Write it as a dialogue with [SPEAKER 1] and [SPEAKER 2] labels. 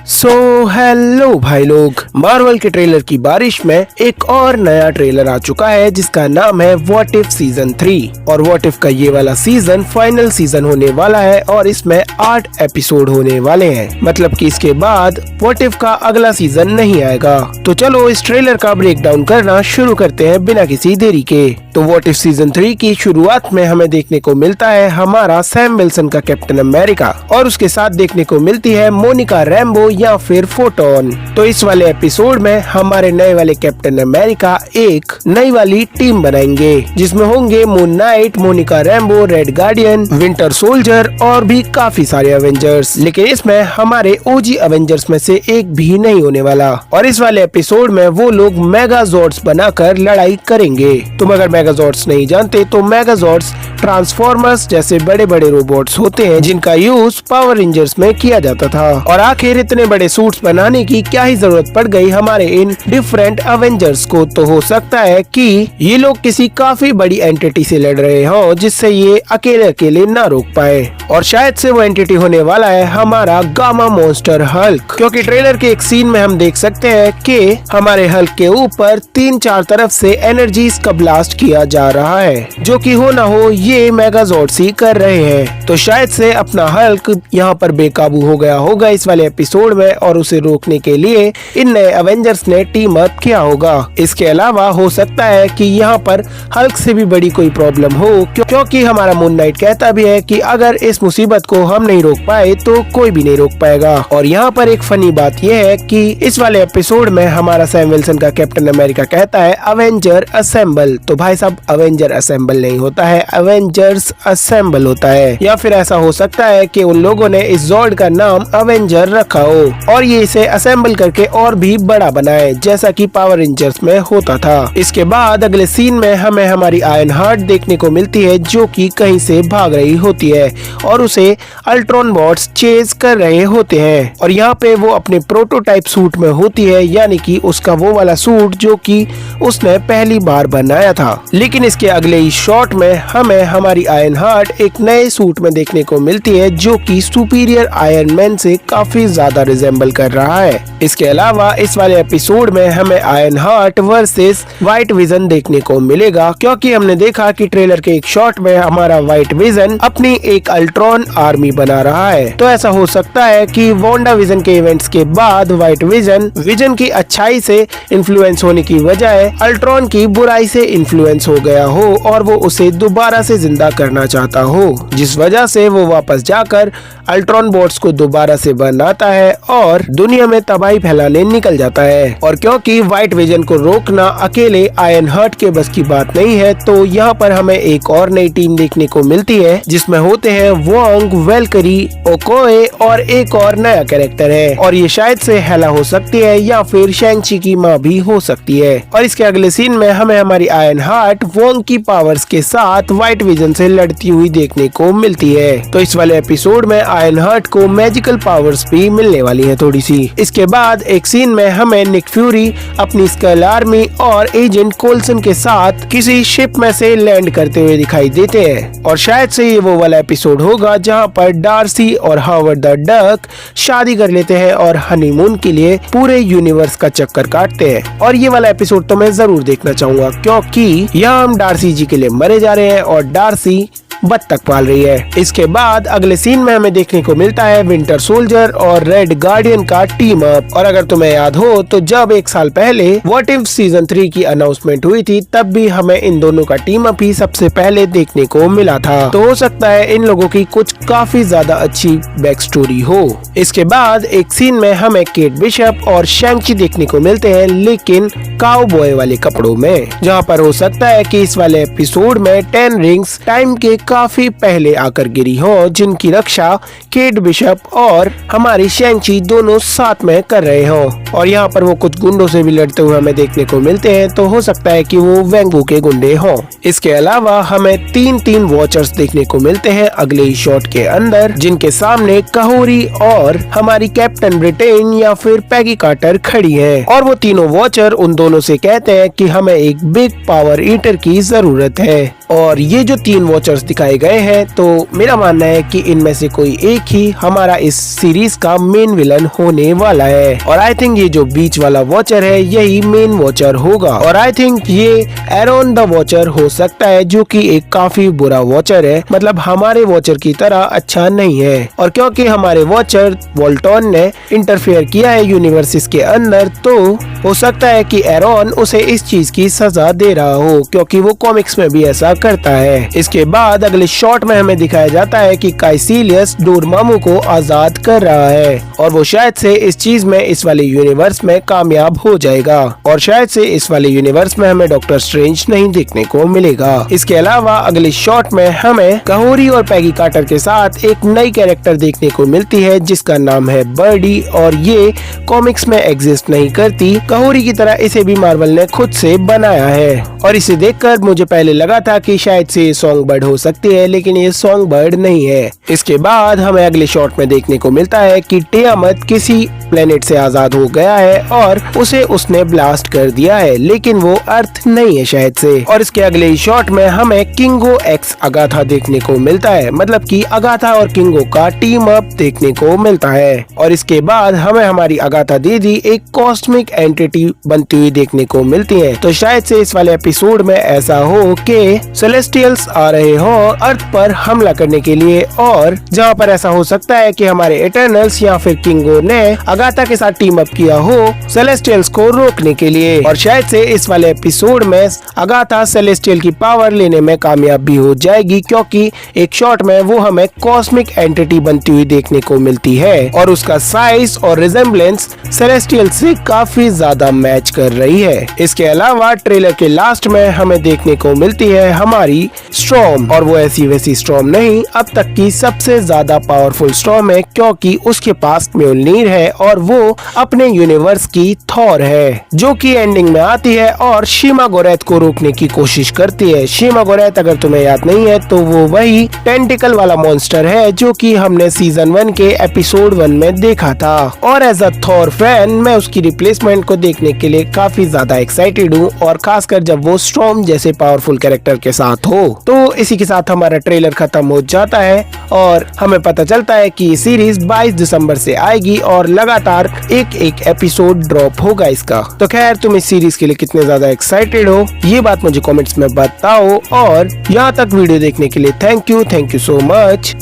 [SPEAKER 1] Hello भाई लोग, Marvel के ट्रेलर की बारिश में एक और नया ट्रेलर आ चुका है जिसका नाम है व्हाट इफ सीजन 3। और व्हाट इफ का ये वाला सीजन फाइनल सीजन होने वाला है और इसमें 8 एपिसोड होने वाले हैं। मतलब कि इसके बाद व्हाट इफ का अगला सीजन नहीं आएगा। तो चलो इस ट्रेलर का ब्रेक डाउन करना शुरू करते हैं बिना किसी देरी के। तो व्हाट इफ सीजन 3 की शुरुआत में हमें देखने को मिलता है हमारा सैम विल्सन का कैप्टन अमेरिका और उसके साथ देखने को मिलती है मोनिका रैम्बो या फिर फोटोन। तो इस वाले एपिसोड में हमारे नए वाले कैप्टन अमेरिका एक नई वाली टीम बनाएंगे जिसमें होंगे moon night, Monika Rambo, red guardian, winter soldier और भी काफी सारे अवेंजर्स। लेकिन इसमें हमारे ओजी अवेंजर्स में से एक भी नहीं होने वाला। और इस वाले एपिसोड में वो लोग मेगाजॉर्ड्स बनाकर लड़ाई करेंगे। तुम अगर मेगाजॉर्ड्स नहीं जानते तो मेगाजॉर्ड्स ट्रांसफॉर्मर्स जैसे बड़े बड़े रोबोट्स होते हैं जिनका यूज पावर रेंजर्स में किया जाता था। और आखिर इतने बड़े सूट्स बनाने की क्या ही जरूरत पड़ गई हमारे इन डिफरेंट अवेंजर्स को। तो हो सकता है कि ये लोग किसी काफी बड़ी एंटिटी से लड़ रहे हो जिससे ये अकेले अकेले ना रोक पाए। और शायद से वो एंटिटी होने वाला है हमारा गामा मॉन्स्टर हल्क, क्योंकि ट्रेलर के एक सीन में हम देख सकते हैं कि हमारे हल्क के ऊपर 3-4 तरफ से एनर्जीज का ब्लास्ट किया जा रहा है, जो कि हो ना हो ये मेगाजॉर्ड्स ही कर रहे हैं। तो शायद से अपना हल्क यहाँ पर बेकाबू हो गया होगा इस वाले एपिसोड में और उसे रोकने के लिए इन नए अवेंजर्स ने टीम अप किया होगा। इसके अलावा हो सकता है कि यहाँ पर हल्क से भी बड़ी कोई प्रॉब्लम हो, क्योंकि हमारा मून नाइट कहता भी है कि अगर इस मुसीबत को हम नहीं रोक पाए तो कोई भी नहीं रोक पाएगा। और यहाँ पर एक फनी बात यह है कि इस वाले एपिसोड में हमारा सैम विल्सन का कैप्टन अमेरिका कहता है अवेंजर असेंबल। तो भाई साहब, अवेंजर असेंबल नहीं होता है, अवेंजर्स असेंबल होता है। या फिर ऐसा हो सकता है कि उन लोगों ने इस जॉर्ड का नाम अवेंजर रखा हो और ये इसे असेंबल करके और भी बड़ा बनाए जैसा कि पावर रेंजर्स में होता था। इसके बाद अगले सीन में हमें हमारी आयरन हार्ट देखने को मिलती है जो कि कहीं से भाग रही होती है और उसे अल्ट्रॉन बॉट्स चेज कर रहे होते हैं। और यहाँ पे वो अपने प्रोटोटाइप सूट में होती है, यानी कि उसका वो वाला सूट जो कि उसने पहली बार बनाया था। लेकिन इसके अगले ही शॉट में हमें हमारी आयरन हार्ट एक नए सूट में देखने को मिलती है जो कि सुपीरियर आयरन मैन से काफी ज्यादा रिजेंबल कर रहा है। इसके अलावा इस वाले एपिसोड में हमें iron heart versus white vision देखने को मिलेगा, क्योंकि हमने देखा कि ट्रेलर के एक शॉट में हमारा व्हाइट विजन अपनी एक अल्ट्रॉन आर्मी बना रहा है। तो ऐसा हो सकता है कि वांडा विजन के इवेंट्स के बाद व्हाइट विजन की अच्छाई से इन्फ्लुएंस होने की बजाय अल्ट्रॉन की बुराई से इन्फ्लुएंस हो गया हो और वो उसे दोबारा से जिंदा करना चाहता हो, जिस वजह से वो वापस जाकर अल्ट्रॉन बॉट्स को दोबारा से बनाता है और दुनिया में तबाही फैलाने निकल जाता है। और क्योंकि व्हाइट विजन को रोकना अकेले आयरन हार्ट के बस की बात नहीं है, तो यहाँ पर हमें एक और नई टीम देखने को मिलती है जिसमें होते हैं वोंग, वेलकरी, ओकोए और एक और नया कैरेक्टर है। और ये शायद से हेला हो सकती है या फिर शैंग-ची की माँ भी हो सकती है। और इसके अगले सीन में हमें हमारी आयरन हार्ट वोंग की पावर्स के साथ व्हाइट विजन से लड़ती हुई देखने को मिलती है। तो इस वाले एपिसोड में आयरन हार्ट को मैजिकल पावर्स भी मिलने वाली है थोड़ी सी। इसके बाद एक सीन में हमें निक फ्यूरी अपनी स्कल आर्मी और एजेंट कोल्सन के साथ किसी शिप में से लैंड करते हुए दिखाई देते हैं। और शायद से ये वो वाला एपिसोड होगा जहाँ पर डार्सी और हावर्ड द डक शादी कर लेते हैं और हनीमून के लिए पूरे यूनिवर्स का चक्कर काटते हैं। और ये वाला एपिसोड तो मैं जरूर देखना चाहूंगा, क्योंकि यहाँ हम डार्सी जी के लिए मरे जा रहे हैं और डार्सी बत्तख पाल रही है। इसके बाद अगले सीन में हमें देखने को मिलता है विंटर सोल्जर और रेड गार्डियन का टीम अप। और अगर तुम्हें याद हो तो जब 1 साल पहले व्हाट इफ सीजन 3 की अनाउंसमेंट हुई थी तब भी हमें इन दोनों का टीम अप ही सबसे पहले देखने को मिला था। तो हो सकता है इन लोगों की कुछ काफी ज्यादा अच्छी बैक स्टोरी हो। इसके बाद एक सीन में हमें केट बिशप और शैंग-ची देखने को मिलते हैं, लेकिन काउबॉय वाले कपड़ों में, जहाँ पर हो सकता है कि इस वाले एपिसोड में 10 रिंग्स टाइम के काफी पहले आकर गिरी हो, जिनकी रक्षा केट बिशप और हमारी शैंग-ची दोनों साथ में कर रहे हो। और यहाँ पर वो कुछ गुंडों से भी लड़ते हुए हमें देखने को मिलते हैं, तो हो सकता है कि वो वेंगू के गुंडे हों। इसके अलावा हमें 3 वॉचर्स देखने को मिलते हैं अगले ही शॉट के अंदर, जिनके सामने कहूरी और हमारी कैप्टन ब्रिटेन या फिर पैगी कार्टर खड़ी है। और वो तीनों वॉचर उन दोनों दोनों से कहते हैं कि हमें एक बिग पावर ईटर की जरूरत है। और ये जो 3 वॉचर्स दिखाए गए हैं, तो मेरा मानना है कि इनमें से कोई एक ही हमारा इस सीरीज का मेन विलन होने वाला है। और आई थिंक ये जो बीच वाला वॉचर है यही मेन वॉचर होगा। और आई थिंक ये एरोन द वॉचर हो सकता है, जो कि एक काफी बुरा वॉचर है, मतलब हमारे वॉचर की तरह अच्छा नहीं है। और क्योंकि हमारे वॉचर वोल्टॉन ने इंटरफेयर किया है यूनिवर्सिस के अंदर, तो हो सकता है कि एरोन उसे इस चीज की सजा दे रहा हो, क्योंकि वो कॉमिक्स में भी ऐसा करता है। इसके बाद अगले शॉट में हमें दिखाया जाता है कि काइसिलियस डोरमामू को आजाद कर रहा है और वो शायद से इस चीज में इस वाले यूनिवर्स में कामयाब हो जाएगा। और शायद से इस वाले यूनिवर्स में हमें डॉक्टर स्ट्रेंज नहीं देखने को मिलेगा। इसके अलावा अगले शॉट में हमें कहूरी और पैगी कार्टर के साथ एक नई कैरेक्टर देखने को मिलती है जिसका नाम है बर्डी, और ये कॉमिक्स में एग्जिस्ट नहीं करती। कहूरी की तरह इसे भी मार्वल ने खुद से बनाया है। और इसे देखकर मुझे पहले लगा था कि शायद से ये सॉन्ग बर्ड हो सकती है, लेकिन ये सॉन्ग बर्ड नहीं है। इसके बाद हमें अगले शॉट में देखने को मिलता है कि टियामत किसी प्लेनेट से आजाद हो गया है और उसे उसने ब्लास्ट कर दिया है, लेकिन वो अर्थ नहीं है शायद से। और इसके अगले ही शॉट में हमें किंगो एक्स अगाथा देखने को मिलता है, मतलब कि अगाथा और किंगो का टीम अप देखने को मिलता है। और इसके बाद हमें हमारी अगाथा दीदी एक कॉस्मिक एंटिटी बनती हुई देखने को मिलती है। तो शायद से इस वाले एपिसोड में ऐसा हो कि सेलेस्टियल्स आ रहे हो अर्थ पर हमला करने के लिए, और जहाँ पर ऐसा हो सकता है कि हमारे इटर्नल्स या फिर किंगो ने अगाथा के साथ टीम अप किया हो सेलेस्टियल्स को रोकने के लिए। और शायद से इस वाले एपिसोड में अगाथा सेलेस्टियल की पावर लेने में कामयाब भी हो जाएगी, क्योंकि एक शॉट में वो हमें कॉस्मिक एंटिटी बनती हुई देखने को मिलती है और उसका साइज और रिजेम्बलेंस सेलेस्टियल से काफी ज्यादा मैच कर रही है। इसके अलावा ट्रेलर के लास्ट में हमें देखने को मिलती है हमारी स्टॉर्म, और वो ऐसी वैसी स्टॉर्म नहीं, अब तक की सबसे ज्यादा पावरफुल स्टॉर्म है, क्योंकि उसके पास म्योलनीर है और वो अपने यूनिवर्स की थॉर है, जो कि एंडिंग में आती है और शीमा गोरेथ को रोकने की कोशिश करती है। शीमा गोरेथ अगर तुम्हें याद नहीं है तो वो वही टेंटिकल वाला मॉन्स्टर है जो कि हमने सीजन 1 के एपिसोड 1 में देखा था। और एज अ थॉर फैन मैं उसकी रिप्लेसमेंट को देखने के लिए काफी ज्यादा एक्साइटेड हूँ, और खासकर जब वो स्टॉर्म जैसे पावरफुल कैरेक्टर के साथ हो। तो इसी के साथ हमारा ट्रेलर खत्म हो जाता है और हमें पता चलता है कि सीरीज 22 दिसंबर से आएगी और लगातार एक एपिसोड ड्रॉप होगा इसका। तो खैर, तुम इस सीरीज के लिए कितने ज्यादा एक्साइटेड हो ये बात मुझे कमेंट्स में बताओ, और यहाँ तक वीडियो देखने के लिए थैंक यू सो मच।